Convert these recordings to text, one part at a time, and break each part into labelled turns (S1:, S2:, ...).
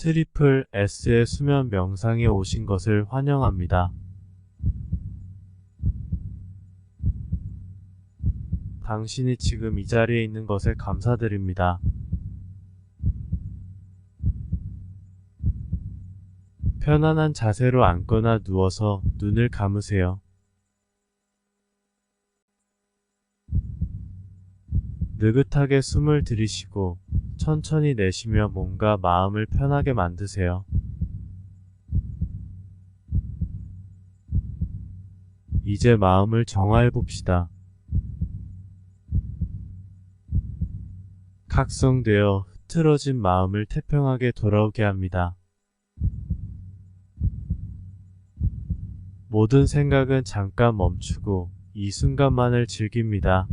S1: 트리플 S의 수면 명상에 오신 것을 환영합니다. 당신이 지금 이 자리에 있는 것에 감사드립니다. 편안한 자세로 앉거나 누워서 눈을 감으세요. 느긋하게 숨을 들이쉬고 천천히 내쉬며 몸과 마음을 편하게 만드세요. 이제 마음을 정화해 봅시다. 각성되어 흐트러진 마음을 태평하게 돌아오게 합니다. 모든 생각은 잠깐 멈추고 이 순간만을 즐깁니다.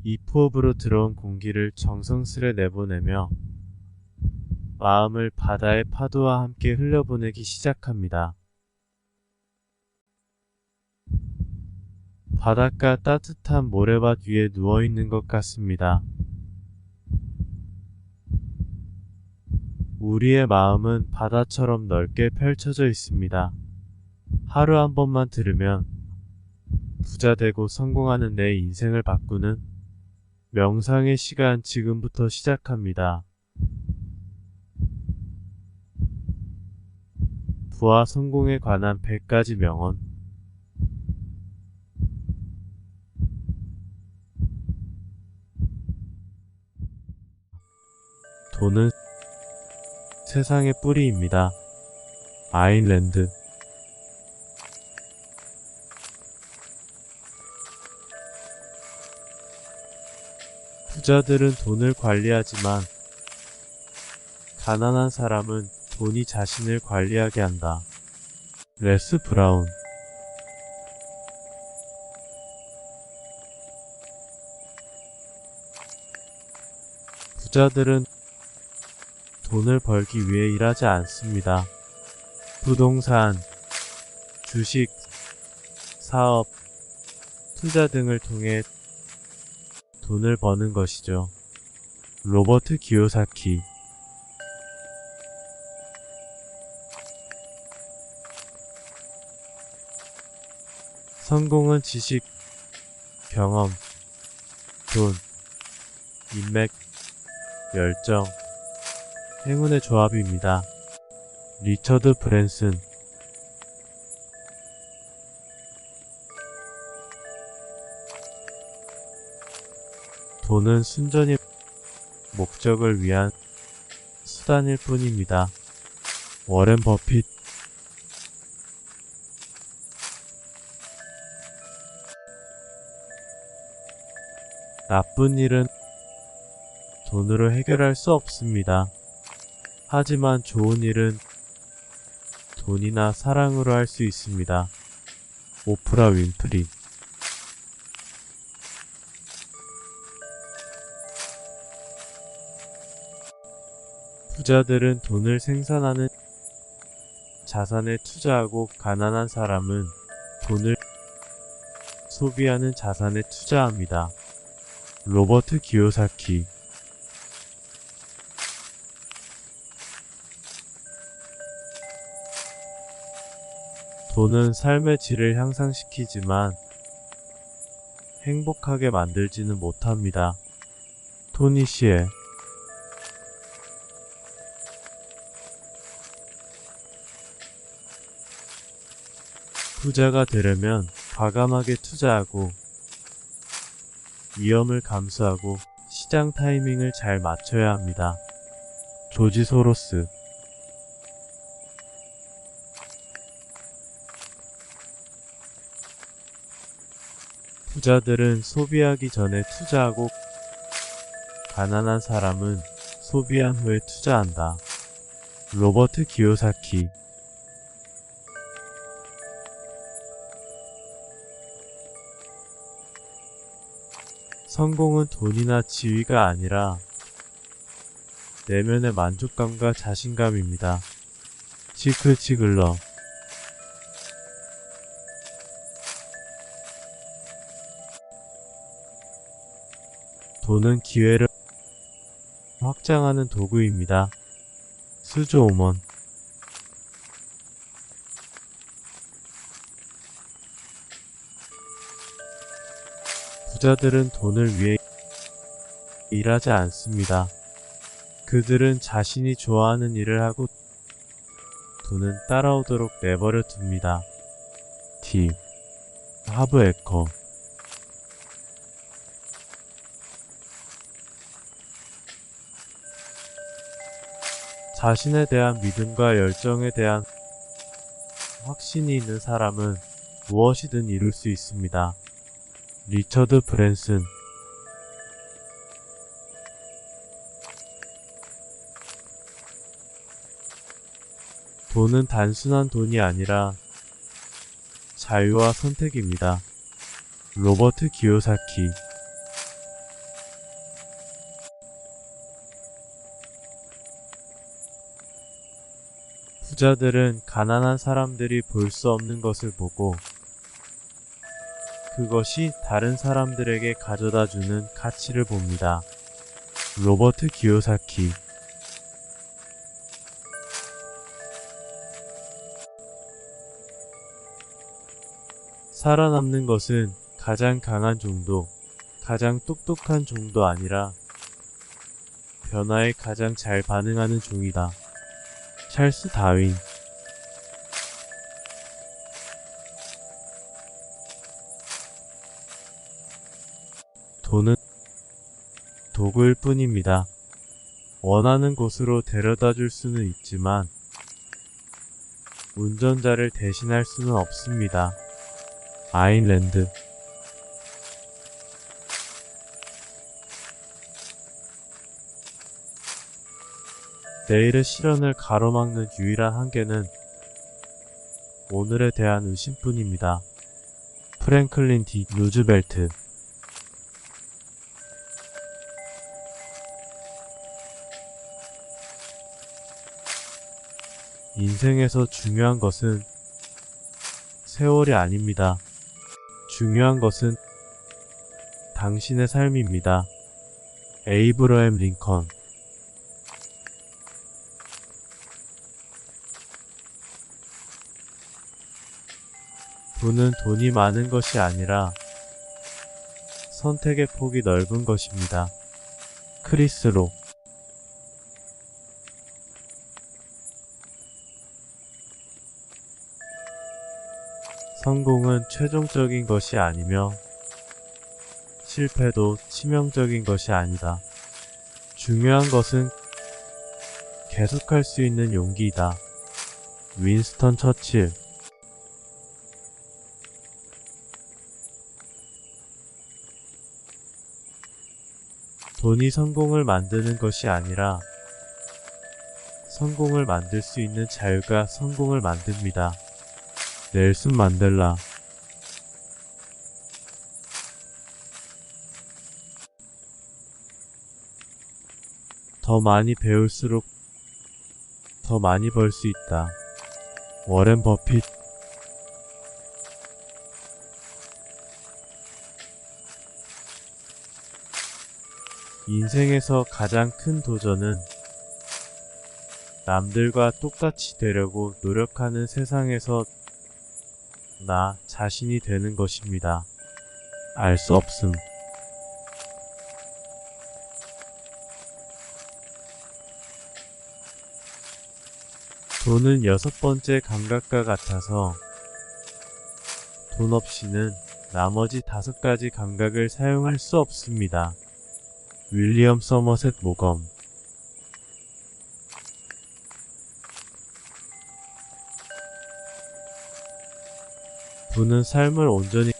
S1: 이 호흡으로 들어온 공기를 정성스레 내보내며 마음을 바다의 파도와 함께 흘려보내기 시작합니다. 바닷가 따뜻한 모래밭 위에 누워있는 것 같습니다. 우리의 마음은 바다처럼 넓게 펼쳐져 있습니다. 하루 한 번만 들으면 부자 되고 성공하는 내 인생을 바꾸는 명상의 시간 지금부터 시작합니다. 부와 성공에 관한 100가지 명언. 돈은 세상의 뿌리입니다. 아일랜드. 부자들은 돈을 관리하지만 가난한 사람은 돈이 자신을 관리하게 한다. 레스 브라운. 부자들은 돈을 벌기 위해 일하지 않습니다. 부동산, 주식, 사업, 투자 등을 통해 돈을 버는 것이죠. 로버트 기요사키. 성공은 지식, 경험, 돈, 인맥, 열정, 행운의 조합입니다. 리처드 브랜슨. 돈은 순전히 목적을 위한 수단일 뿐입니다. 워렌 버핏. 나쁜 일은 돈으로 해결할 수 없습니다. 하지만 좋은 일은 돈이나 사랑으로 할 수 있습니다. 오프라 윈프리. 부자들은 돈을 생산하는 자산에 투자하고 가난한 사람은 돈을 소비하는 자산에 투자합니다. 로버트 기요사키. 돈은 삶의 질을 향상시키지만 행복하게 만들지는 못합니다. 토니 시에. 부자가 되려면 과감하게 투자하고 위험을 감수하고 시장 타이밍을 잘 맞춰야 합니다. 조지 소로스. 부자들은 소비하기 전에 투자하고 가난한 사람은 소비한 후에 투자한다. 로버트 기요사키. 성공은 돈이나 지위가 아니라 내면의 만족감과 자신감입니다. 지크 지글러. 돈은 기회를 확장하는 도구입니다. 수조오먼. 부자들은 돈을 위해 일하지 않습니다. 그들은 자신이 좋아하는 일을 하고 돈은 따라오도록 내버려 둡니다. 팁. 하브 에커. 자신에 대한 믿음과 열정에 대한 확신이 있는 사람은 무엇이든 이룰 수 있습니다. 리처드 브랜슨. 돈은 단순한 돈이 아니라 자유와 선택입니다. 로버트 기요사키. 부자들은 가난한 사람들이 볼 수 없는 것을 보고 그것이 다른 사람들에게 가져다주는 가치를 봅니다. 로버트 기요사키. 살아남는 것은 가장 강한 종도, 가장 똑똑한 종도 아니라 변화에 가장 잘 반응하는 종이다. 찰스 다윈. 돈은 도구일 뿐입니다. 원하는 곳으로 데려다 줄 수는 있지만 운전자를 대신할 수는 없습니다. 아인랜드. 내일의 실현을 가로막는 유일한 한계는 오늘에 대한 의심뿐입니다. 프랭클린 디 루즈벨트. 인생에서 중요한 것은 세월이 아닙니다. 중요한 것은 당신의 삶입니다. 에이브러햄 링컨. 돈은 돈이 많은 것이 아니라 선택의 폭이 넓은 것입니다. 크리스 록. 성공은 최종적인 것이 아니며 실패도 치명적인 것이 아니다. 중요한 것은 계속할 수 있는 용기이다. 윈스턴 처칠. 돈이 성공을 만드는 것이 아니라 성공을 만들 수 있는 자유가 성공을 만듭니다. 넬슨 만델라. 더 많이 배울수록 더 많이 벌 수 있다. 워렌 버핏. 인생에서 가장 큰 도전은 남들과 똑같이 되려고 노력하는 세상에서 나 자신이 되는 것입니다. 알 수 없음. 돈은 6번째 감각과 같아서 돈 없이는 나머지 5가지 감각을 사용할 수 없습니다. 윌리엄 서머셋 모검. 돈은 삶을 온전히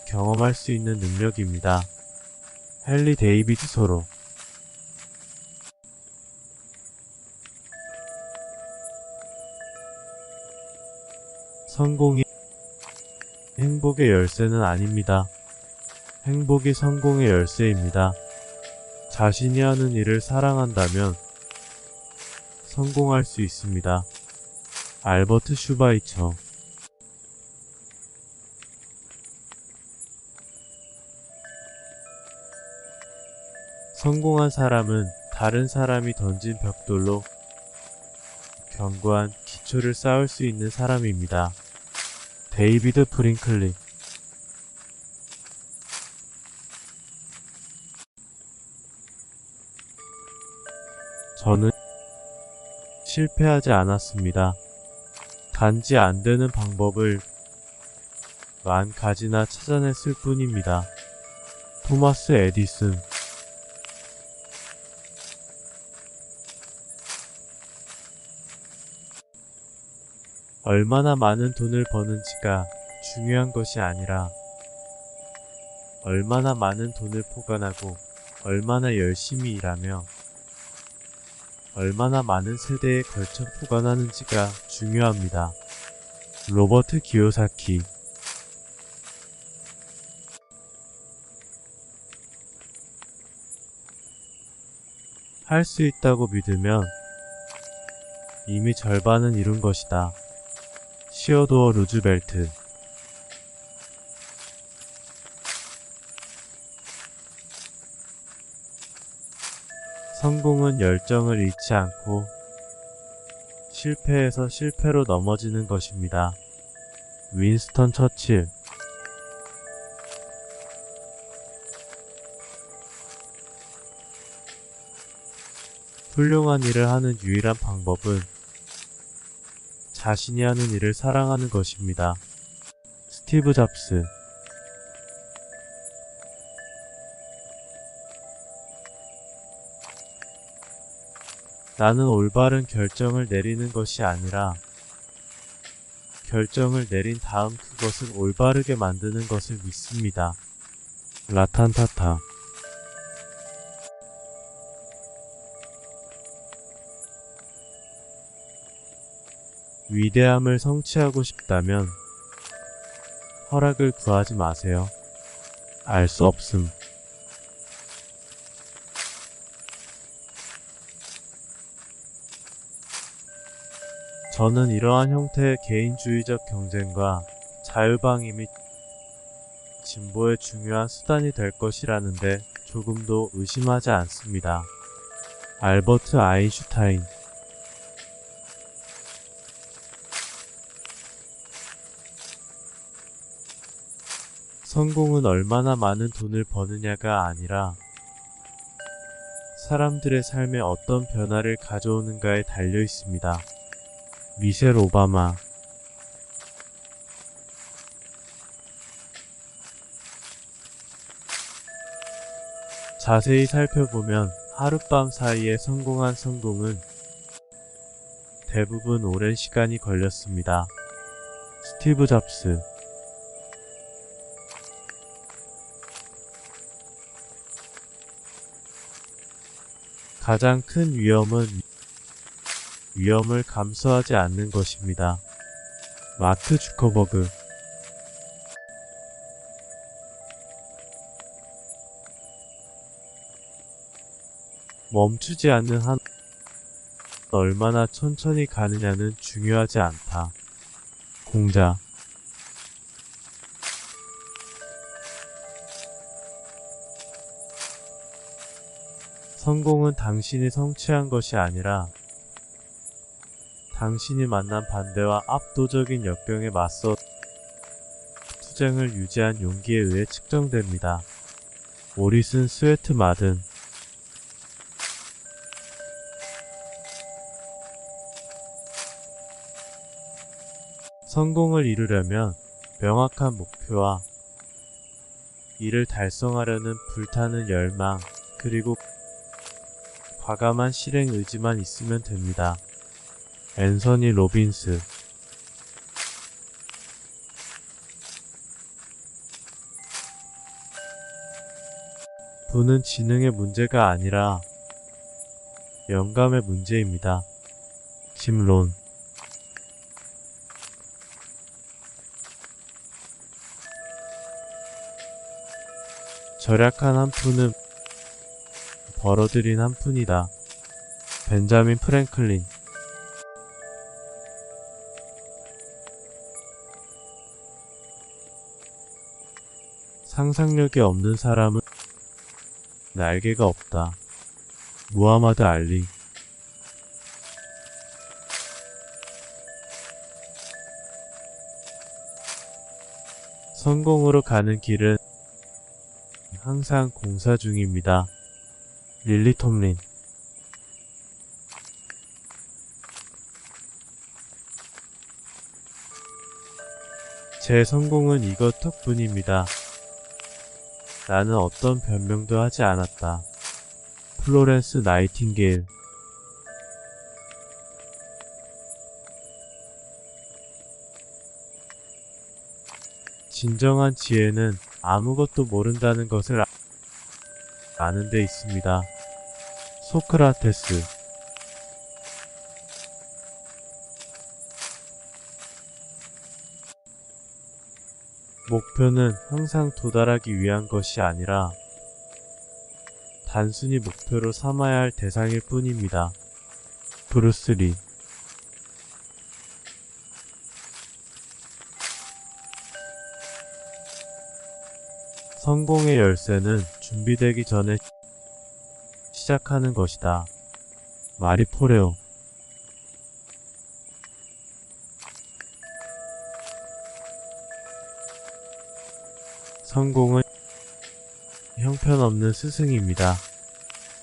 S1: 경험할 수 있는 능력입니다. 헨리 데이비드 소로. 성공이 행복의 열쇠는 아닙니다. 행복이 성공의 열쇠입니다. 자신이 하는 일을 사랑한다면 성공할 수 있습니다. 알버트 슈바이처. 성공한 사람은 다른 사람이 던진 벽돌로 견고한 기초를 쌓을 수 있는 사람입니다. 데이비드 프링클린. 저는 실패하지 않았습니다. 단지 안 되는 방법을 만 가지나 찾아냈을 뿐입니다. 토마스 에디슨. 얼마나 많은 돈을 버는지가 중요한 것이 아니라 얼마나 많은 돈을 포괄하고 얼마나 열심히 일하며 얼마나 많은 세대에 걸쳐 포괄하는지가 중요합니다. 로버트 기요사키. 할 수 있다고 믿으면 이미 절반은 이룬 것이다. 시어도어 루즈벨트. 성공은 열정을 잃지 않고 실패에서 실패로 넘어지는 것입니다. 윈스턴 처칠. 훌륭한 일을 하는 유일한 방법은 자신이 하는 일을 사랑하는 것입니다. 스티브 잡스. 나는 올바른 결정을 내리는 것이 아니라 결정을 내린 다음 그것을 올바르게 만드는 것을 믿습니다. 라탄 타타. 위대함을 성취하고 싶다면 허락을 구하지 마세요. 알 수 없음. 저는 이러한 형태의 개인주의적 경쟁과 자유방위 및 진보의 중요한 수단이 될 것이라는데 조금도 의심하지 않습니다. 알버트 아인슈타인. 성공은 얼마나 많은 돈을 버느냐가 아니라 사람들의 삶에 어떤 변화를 가져오는가에 달려 있습니다. 미셸 오바마. 자세히 살펴보면 하룻밤 사이에 성공한 성공은 대부분 오랜 시간이 걸렸습니다. 스티브 잡스. 가장 큰 위험은 위험을 감수하지 않는 것입니다. 마크 주커버그. 멈추지 않는 한 얼마나 천천히 가느냐는 중요하지 않다. 공자. 성공은 당신이 성취한 것이 아니라 당신이 만난 반대와 압도적인 역병에 맞서 투쟁을 유지한 용기에 의해 측정됩니다. 모리슨 스웨트 마든. 성공을 이루려면 명확한 목표와 이를 달성하려는 불타는 열망, 그리고 과감한 실행 의지만 있으면 됩니다. 앤서니 로빈스. 부는 지능의 문제가 아니라 영감의 문제입니다. 짐 론. 절약한 한 푼은 벌어들인 한 푼이다. 벤자민 프랭클린. 상상력이 없는 사람은 날개가 없다. 무하마드 알리. 성공으로 가는 길은 항상 공사 중입니다. 릴리 톰린. 제 성공은 이것 덕분입니다. 나는 어떤 변명도 하지 않았다. 플로렌스 나이팅게일. 진정한 지혜는 아무것도 모른다는 것을 아는 데 있습니다. 소크라테스. 목표는 항상 도달하기 위한 것이 아니라 단순히 목표로 삼아야 할 대상일 뿐입니다. 브루스 리. 성공의 열쇠는 준비되기 전에 시작하는 것이다. 마리 포레오. 성공은 형편없는 스승입니다.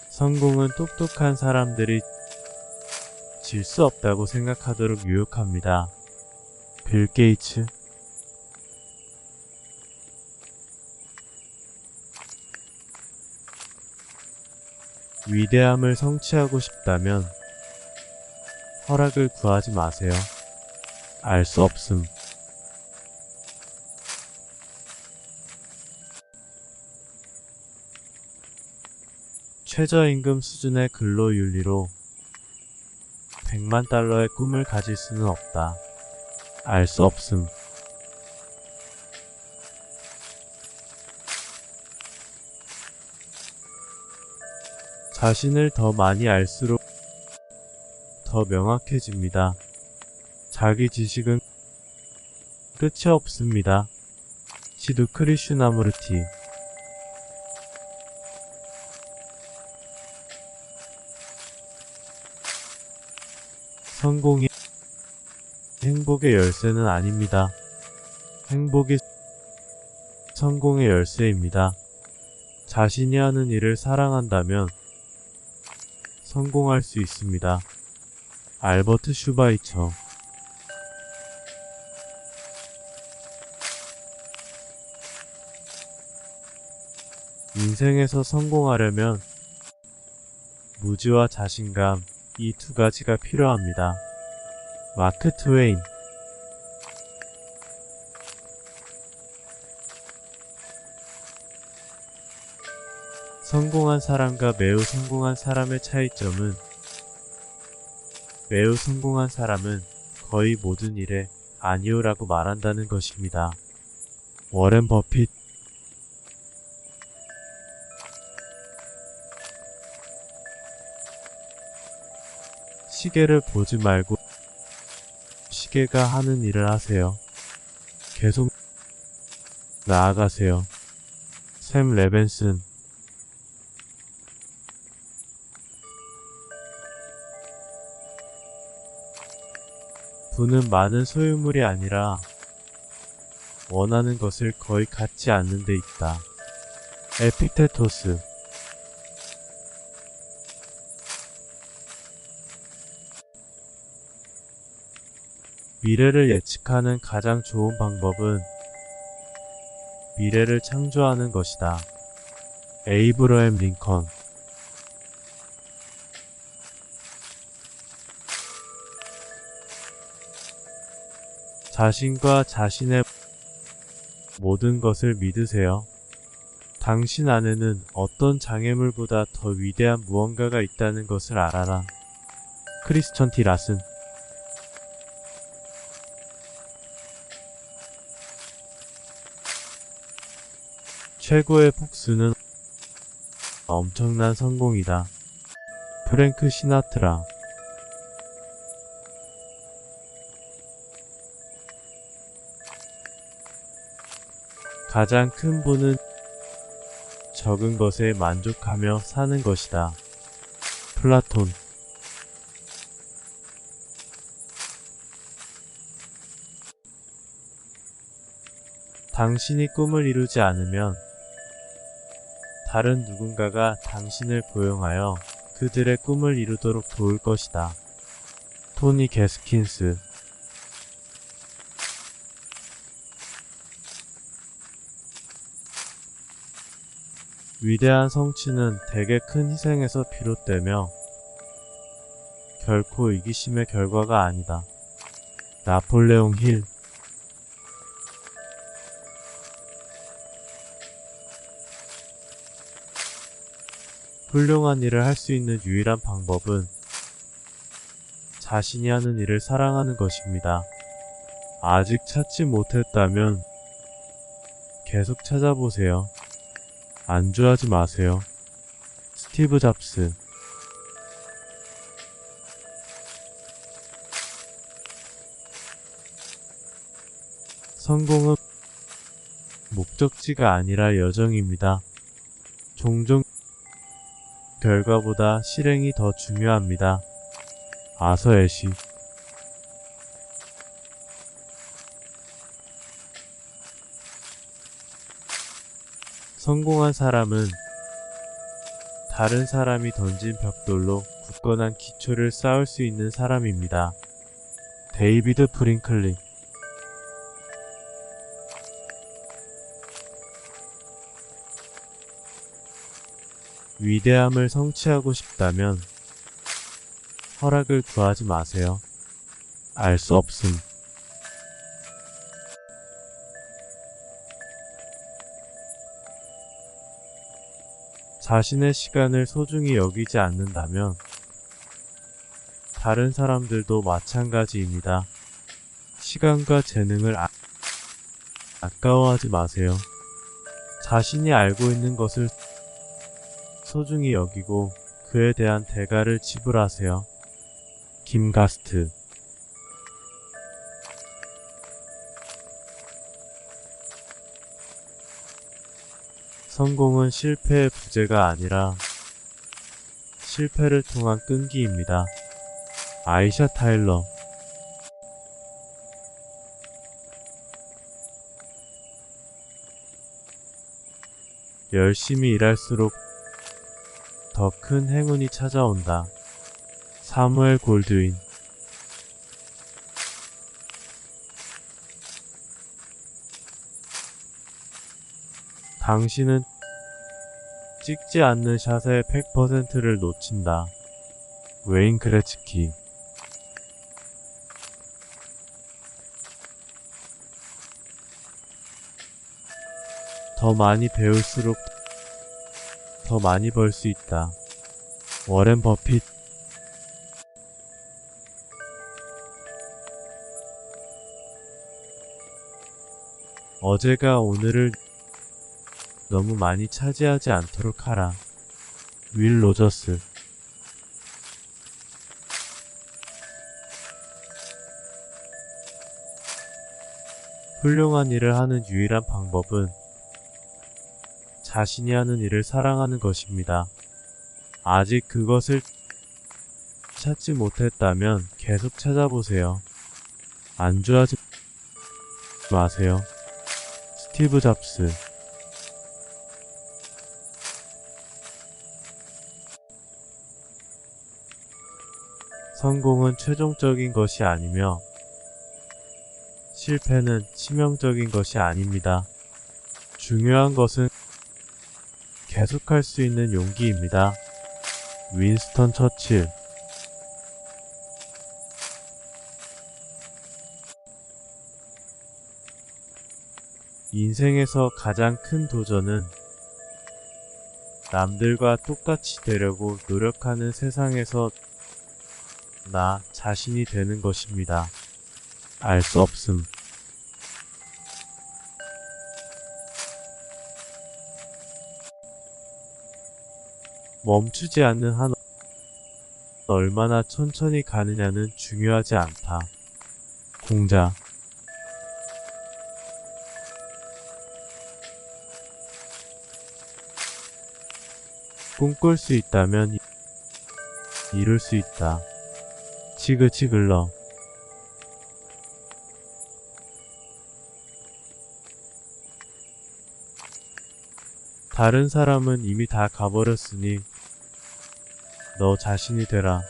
S1: 성공은 똑똑한 사람들이 질 수 없다고 생각하도록 유혹합니다. 빌 게이츠. 위대함을 성취하고 싶다면 허락을 구하지 마세요. 알 수 없음. 최저임금 수준의 근로윤리로 100만 달러의 꿈을 가질 수는 없다. 알 수 없음. 자신을 더 많이 알수록 더 명확해집니다. 자기 지식은 끝이 없습니다. 시두 크리슈나무르티. 성공이 행복의 열쇠는 아닙니다. 행복이 성공의 열쇠입니다. 자신이 하는 일을 사랑한다면 성공할 수 있습니다. 알버트 슈바이처. 인생에서 성공하려면 무지와 자신감, 이 두 가지가 필요합니다. 마크 트웨인. 성공한 사람과 매우 성공한 사람의 차이점은 매우 성공한 사람은 거의 모든 일에 아니오라고 말한다는 것입니다. 워렌 버핏. 시계를 보지 말고 시계가 하는 일을 하세요. 계속 나아가세요. 샘 레벤슨. 부는 많은 소유물이 아니라 원하는 것을 거의 갖지 않는 데 있다. 에픽테토스. 미래를 예측하는 가장 좋은 방법은 미래를 창조하는 것이다. 에이브러햄 링컨. 자신과 자신의 모든 것을 믿으세요. 당신 안에는 어떤 장애물보다 더 위대한 무언가가 있다는 것을 알아라. 크리스천 티 라슨. 최고의 복수는 엄청난 성공이다. 프랭크 시나트라. 가장 큰 부는 적은 것에 만족하며 사는 것이다. 플라톤. 당신이 꿈을 이루지 않으면 다른 누군가가 당신을 고용하여 그들의 꿈을 이루도록 도울 것이다. 토니 게스킨스. 위대한 성취는 대개 큰 희생에서 비롯되며 결코 이기심의 결과가 아니다. 나폴레옹 힐. 훌륭한 일을 할 수 있는 유일한 방법은 자신이 하는 일을 사랑하는 것입니다. 아직 찾지 못했다면 계속 찾아보세요. 안주하지 마세요. 스티브 잡스. 성공은 목적지가 아니라 여정입니다. 종종 결과보다 실행이 더 중요합니다. 아서 애쉬. 성공한 사람은 다른 사람이 던진 벽돌로 굳건한 기초를 쌓을 수 있는 사람입니다. 데이비드 프링클리. 위대함을 성취하고 싶다면 허락을 구하지 마세요. 알 수 없음. 자신의 시간을 소중히 여기지 않는다면 다른 사람들도 마찬가지입니다. 시간과 재능을 아까워하지 마세요. 자신이 알고 있는 것을 소중히 여기고 그에 대한 대가를 지불하세요. 김가스트. 성공은 실패의 부재가 아니라 실패를 통한 끈기입니다. 아이샤 타일러. 열심히 일할수록 더 큰 행운이 찾아온다. 사무엘 골드윈. 당신은 찍지 않는 샷의 100%를 놓친다. 웨인 그레츠키. 더 많이 배울수록 더 많이 벌 수 있다. 워렌 버핏. 어제가 오늘을 너무 많이 차지하지 않도록 하라. 윌 로저스. 훌륭한 일을 하는 유일한 방법은 자신이 하는 일을 사랑하는 것입니다. 아직 그것을 찾지 못했다면 계속 찾아보세요. 안주하지 마세요. 스티브 잡스. 성공은 최종적인 것이 아니며 실패는 치명적인 것이 아닙니다. 중요한 것은 계속할 수 있는 용기입니다. 윈스턴 처칠. 인생에서 가장 큰 도전은 남들과 똑같이 되려고 노력하는 세상에서 나 자신이 되는 것입니다. 알 수 없음. 멈추지 않는 한 얼마나 천천히 가느냐는 중요하지 않다. 공자. 꿈꿀 수 있다면 이룰 수 있다. 지그치글러. 다른 사람은 이미 다 가버렸으니 너 자신이 되라.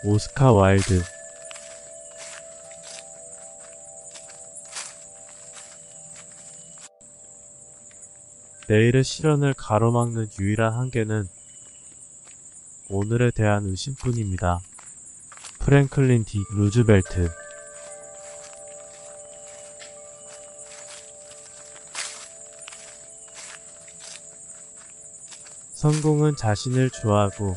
S1: 오스카 와일드. 내일의 실현을 가로막는 유일한 한계는 오늘에 대한 의심뿐입니다. 프랭클린 디 루즈벨트. 성공은 자신을 좋아하고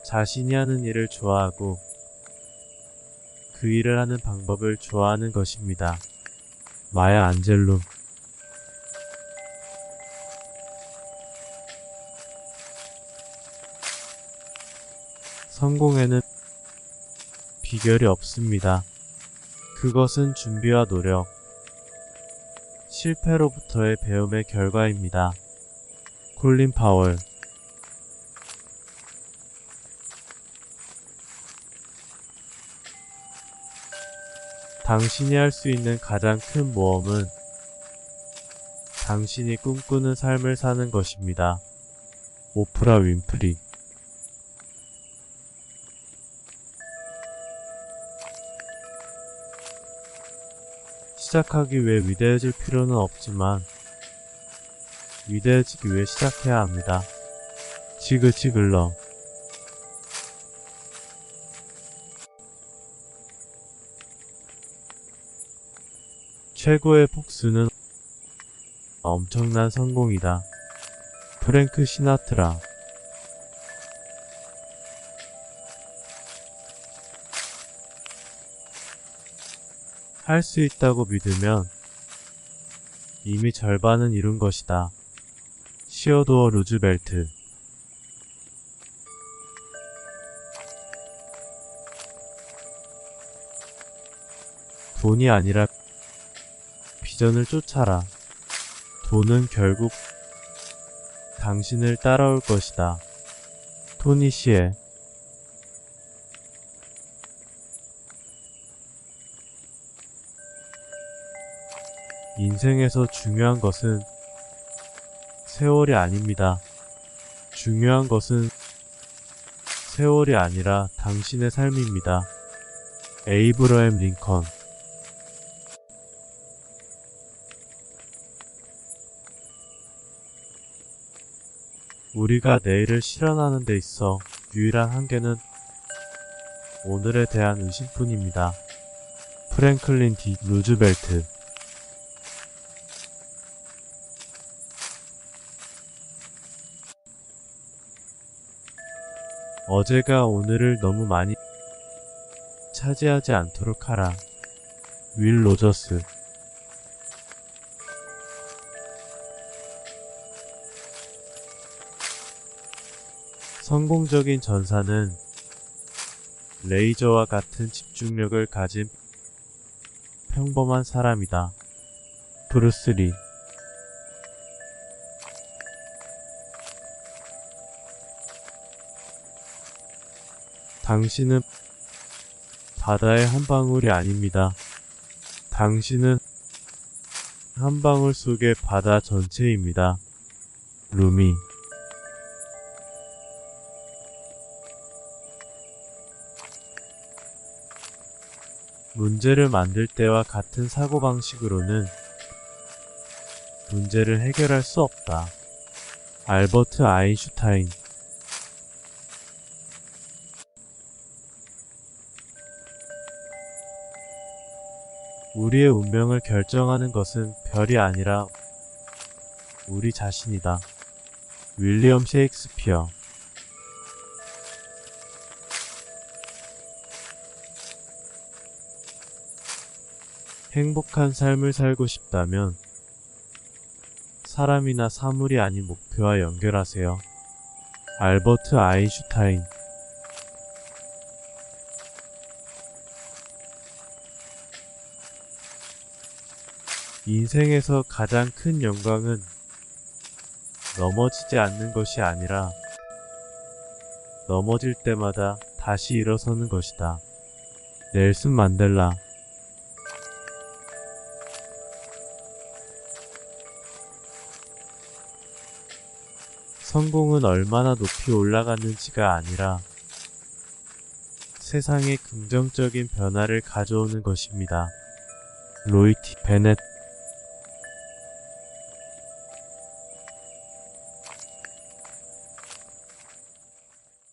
S1: 자신이 하는 일을 좋아하고 그 일을 하는 방법을 좋아하는 것입니다. 마야 안젤루. 성공에는 비결이 없습니다. 그것은 준비와 노력, 실패로부터의 배움의 결과입니다. 콜린 파월. 당신이 할 수 있는 가장 큰 모험은 당신이 꿈꾸는 삶을 사는 것입니다. 오프라 윈프리. 시작하기 위해 위대해질 필요는 없지만 위대해지기 위해 시작해야 합니다. 지그치글러. 최고의 복수는 엄청난 성공이다. 프랭크 시나트라. 할 수 있다고 믿으면 이미 절반은 이룬 것이다. 시어도어 루즈벨트. 돈이 아니라 비전을 쫓아라. 돈은 결국 당신을 따라올 것이다. 토니 시에. 인생에서 중요한 것은 세월이 아닙니다. 중요한 것은 세월이 아니라 당신의 삶입니다. 에이브러햄 링컨. 우리가 내일을 실현하는 데 있어 유일한 한계는 오늘에 대한 의심뿐입니다. 프랭클린 디 루즈벨트. 어제가 오늘을 너무 많이 차지하지 않도록 하라. 윌 로저스. 성공적인 전사는 레이저와 같은 집중력을 가진 평범한 사람이다. 브루스 리. 당신은 바다의 한 방울이 아닙니다. 당신은 한 방울 속의 바다 전체입니다. 루미. 문제를 만들 때와 같은 사고방식으로는 문제를 해결할 수 없다. 알버트 아인슈타인. 우리의 운명을 결정하는 것은 별이 아니라 우리 자신이다. 윌리엄 셰익스피어. 행복한 삶을 살고 싶다면 사람이나 사물이 아닌 목표와 연결하세요. 알버트 아인슈타인. 인생에서 가장 큰 영광은 넘어지지 않는 것이 아니라 넘어질 때마다 다시 일어서는 것이다. 넬슨 만델라. 성공은 얼마나 높이 올라갔는지가 아니라 세상에 긍정적인 변화를 가져오는 것입니다. 로이 티 베넷.